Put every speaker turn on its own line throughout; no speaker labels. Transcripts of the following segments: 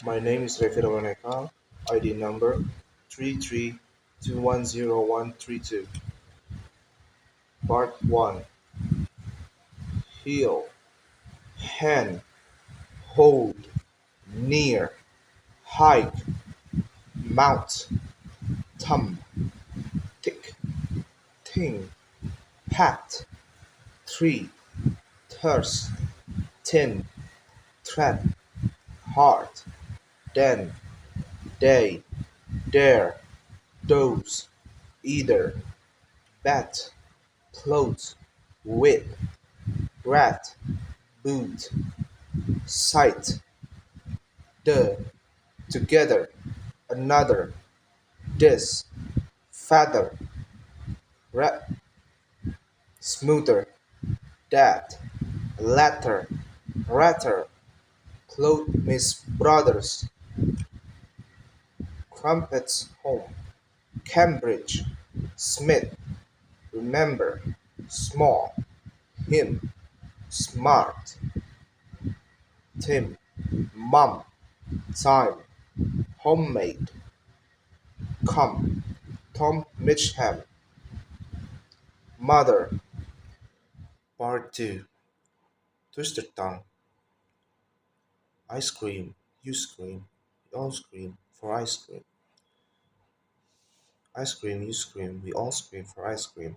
My name is Revi Haykal, ID number 33210132. Part 1. Heel, hand, hold, near, hike, mount, thumb, tick, ting, pat, tree, thirst, tin, thread, heart, den, day, dare, dose, either, bat, clothes, whip, rat, boot, sight, the, together, another, this, feather, ra- smoother, that, latter, ratter, clothe Miss Brothers, crumpets home, Cambridge, Smith, remember, small, him, smart, Tim, mum, time, homemade, come, Tom Mitcham, mother. Part 2. Twisted tongue, ice cream, you scream, we all scream for ice cream. Ice cream, you scream, we all scream for ice cream.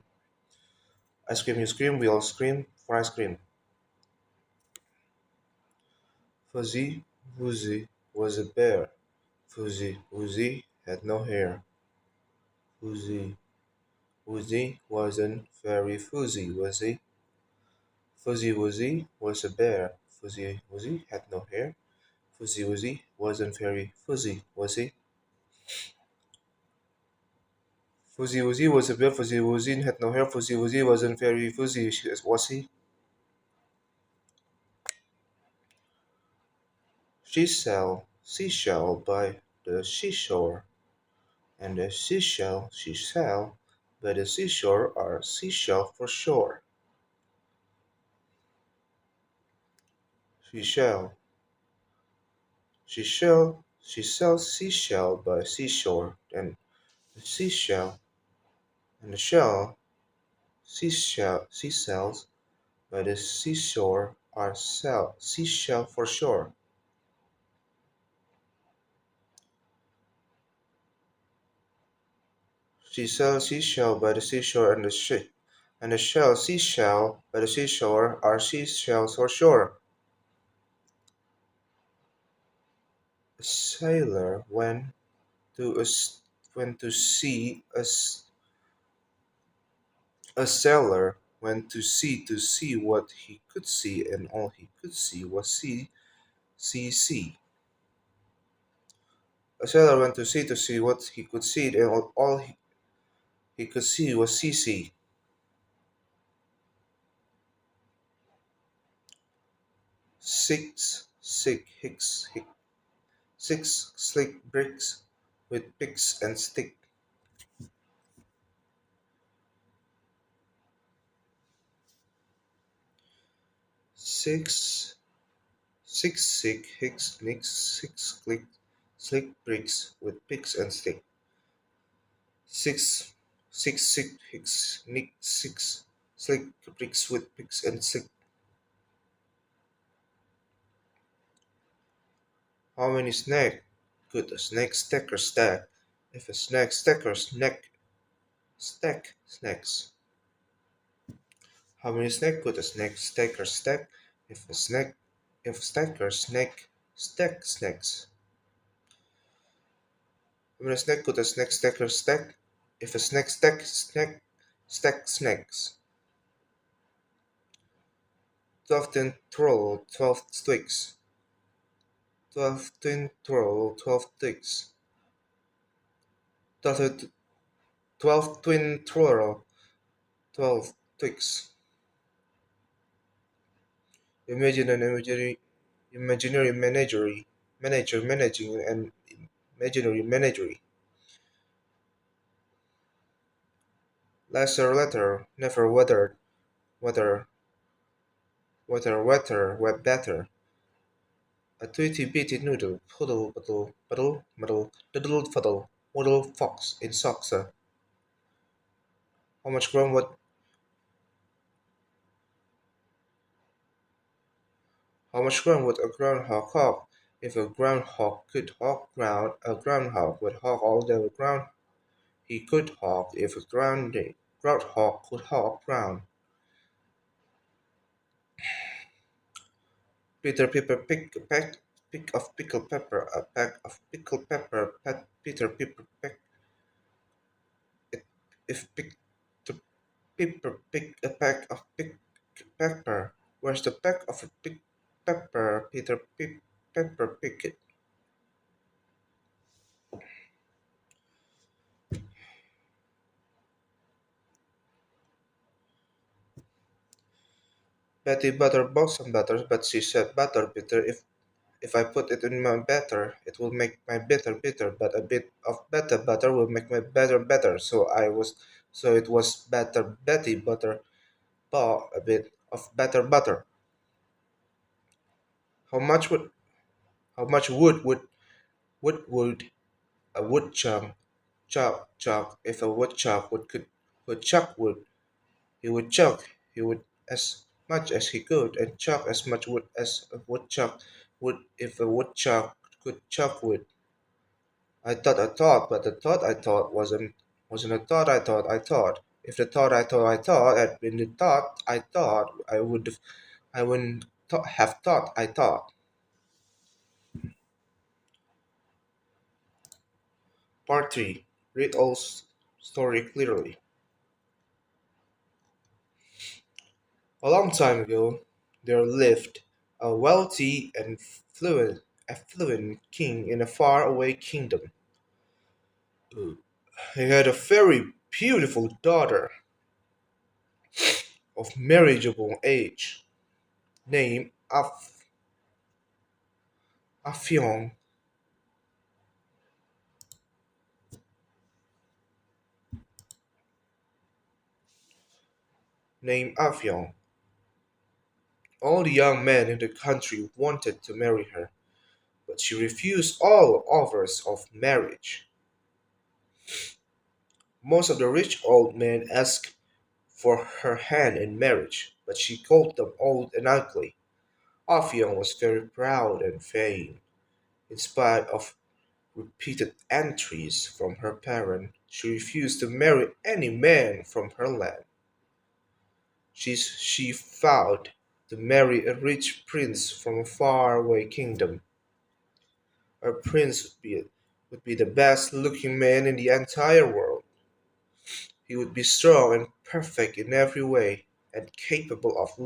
Ice cream, you scream, we all scream for ice cream. Fuzzy Wuzzy was a bear. Fuzzy Wuzzy had no hair. Fuzzy Wuzzy wasn't very fuzzy, was he? Fuzzy Wuzzy was a bear. Fuzzy Wuzzy had no hair. Fuzzy Wuzzy wasn't very fuzzy, was he? Fuzzy Wuzzy was a bear. Fuzzy Wuzzy had no hair. Fuzzy Wuzzy wasn't very fuzzy, was he? She sell seashell by the seashore, and the seashell she sell by the seashore are seashell for shore. She shall, she sells seashell by seashore, and the seashell and the shell she sells by the seashore are seashell for shore. She sells seashell by the seashore, and the shell seashell by the seashore are seashells for shore. A sailor to us went to sea as a sailor went to see what he could see, and all he could see was sea. A sailor went to see what he could see, and all he could see was sea. Six slick bricks with picks and stick. Six Six hicks nicks slick bricks with picks and stick. Six Six hicks nick six slick bricks with picks and stick. How many snake could a snake stacker stack if a snake stacker's neck stack snakes? How many snake could a snake stacker stack if stacker snake stack snakes? How many snake could a snake stacker stack if a stack snakes? 12 tin twirl 12 sticks. 12 tin twirl 12 sticks. 12 twin twirl 12 sticks. Imagine an imaginary manager managing an imaginary managery. Lesser letter, never weather, weather, wet better. A tweety bitty noodle, puddle, puddle, puddle, muddle, diddle, fuddle, waddle, fox in socks. How much ground would how much ground would a groundhog hog? If a groundhog could hog ground, a groundhog would hog all the ground he could hog. If a groundhog could hog ground. Peter Piper pick a peck of pickled pepper, a peck of pickled pepper. Peter Piper peck it. If Peter Piper pick a peck of pick pepper, where's the peck of a pick pepper? Peter pick pepper pick it. Betty butter bought some butter, but she said butter bitter. If I put it in my batter, it will make my bitter bitter. But a bit of better butter will make my better better. So it was better Betty butter bought a bit of better butter. How much would how much wood a woodchuck chuck if a woodchuck would chuck wood he would chuck he would as much as he could and chuck as much wood as a woodchuck would if a woodchuck could chuck wood. I thought, but the thought I thought wasn't a thought I thought. If the thought I thought had been the thought I thought, I wouldn't have thought I thought. Part 3. Read all story clearly. A long time ago, there lived a wealthy and affluent king in a faraway kingdom. He had a very beautiful daughter of marriageable age named Afyon. Named Afyon. All the young men in the country wanted to marry her, but she refused all offers of marriage. Most of the rich old men asked for her hand in marriage, but she called them old and ugly. Afyon was very proud and vain. In spite of repeated entreaties from her parents, she refused to marry any man from her land. She vowed to marry a rich prince from a faraway kingdom. Her prince would be the best looking man in the entire world. He would be strong and perfect in every way, and capable of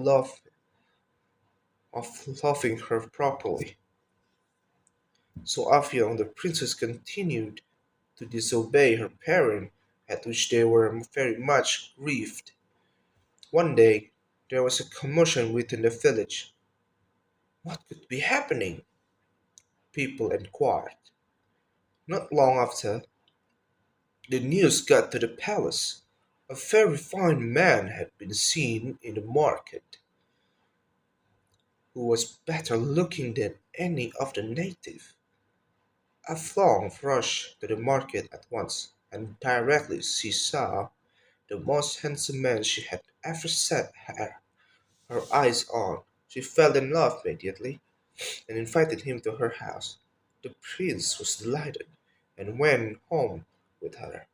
loving her properly. So Afyon the princess continued to disobey her parents, at which they were very much grieved. One day there was a commotion within the village. What could be happening? People inquired. Not long after, the news got to the palace. A very fine man had been seen in the market, who was better looking than any of the native. Aflong rushed to the market at once, and directly she saw the most handsome man she had ever set her eyes on. She fell in love immediately and invited him to her house. The prince was delighted and went home with her.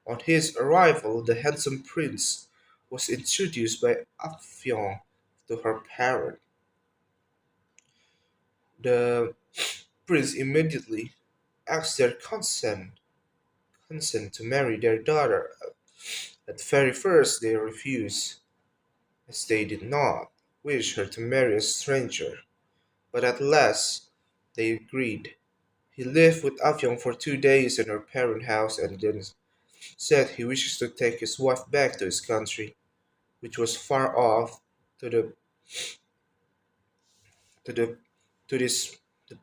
On his arrival, the handsome prince was introduced by Afyon to her parents. The prince immediately asked their consent to marry their daughter. At very first they refused, as they did not wish her to marry a stranger, but at last they agreed. He lived with Afyon for 2 days in her parent house and then said he wishes to take his wife back to his country, which was far off. To the to the to this the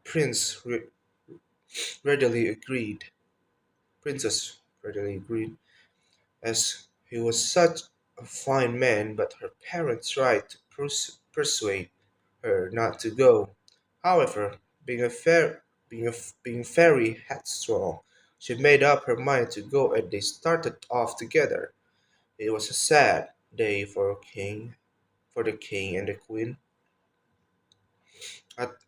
readily agreed. Princess readily agreed, as he was such a fine man, but her parents tried to persuade her not to go. However, being a fair, being very headstrong, she made up her mind to go, and they started off together. It was a sad day for the king and the queen.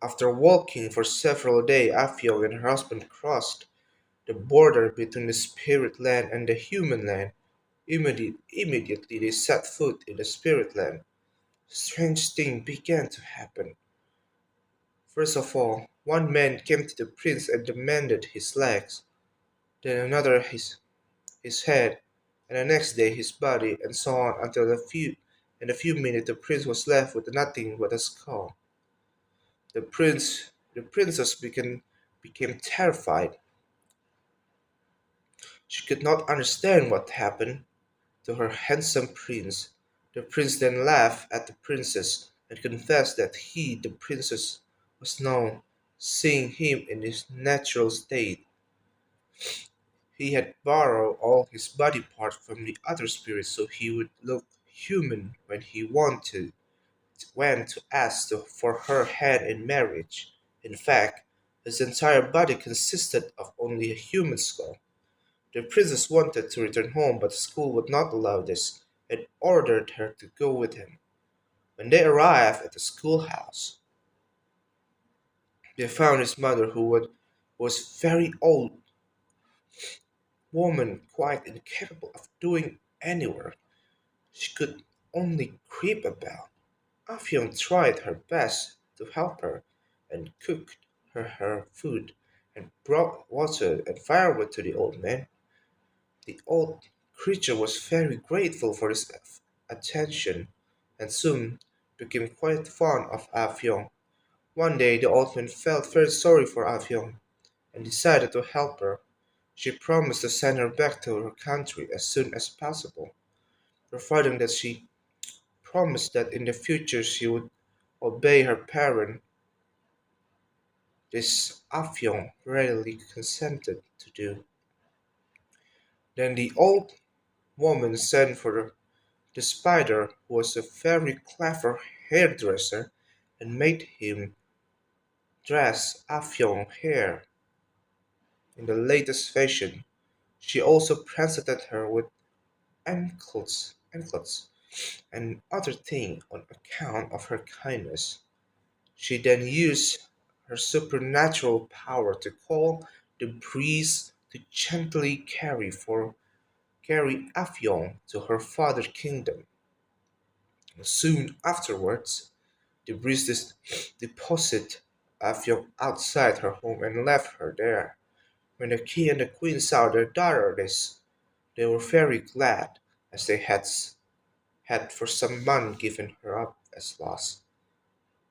After walking for several days, Afio and her husband crossed the border between the spirit land and the human land. Immediately they set foot in the spirit land. Strange things began to happen. First of all, one man came to the prince and demanded his legs, then another his head, and the next day his body, and so on until in a few minutes the prince was left with nothing but a skull. The princess became terrified. She could not understand what happened to her handsome prince. The prince then laughed at the princess and confessed that he, the princess, was now seeing him in his natural state. He had borrowed all his body parts from the other spirits so he would look human when he went to ask for her hand in marriage. In fact, his entire body consisted of only a human skull. The princess wanted to return home, but the school would not allow this and ordered her to go with him. When they arrived at the schoolhouse, they found his mother, was very old woman, quite incapable of doing any work. She could only creep about. Afyon tried her best to help her and cooked her food and brought water and firewood to the old man. The old creature was very grateful for his attention and soon became quite fond of Afyon. One day the old man felt very sorry for Afyon and decided to help her. She promised to send her back to her country as soon as possible, providing that she promised that in the future she would obey her parent. This Afyon readily consented to do. Then the old woman sent for the spider, who was a very clever hairdresser, and made him dress Afyon's hair in the latest fashion. She also presented her with anklets, and other things on account of her kindness. She then used her supernatural power to call the breeze to gently carry Afyon to her father's kingdom. Soon afterwards, the breeze deposited Afyon outside her home and left her there. When the king and the queen saw their daughter this, they were very glad, as they had for some months given her up as lost.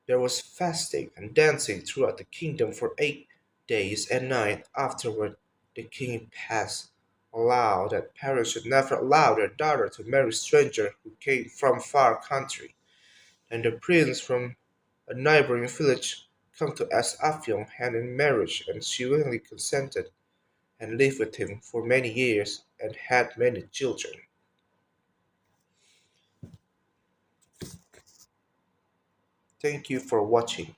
There was fasting and dancing throughout the kingdom for 8 days and nights. Afterward, the king passed a law that parents should never allow their daughter to marry strangers who came from far country. And the prince from a neighboring village came to ask Afyon's hand in marriage, and she willingly consented and lived with him for many years and had many children. Thank you for watching.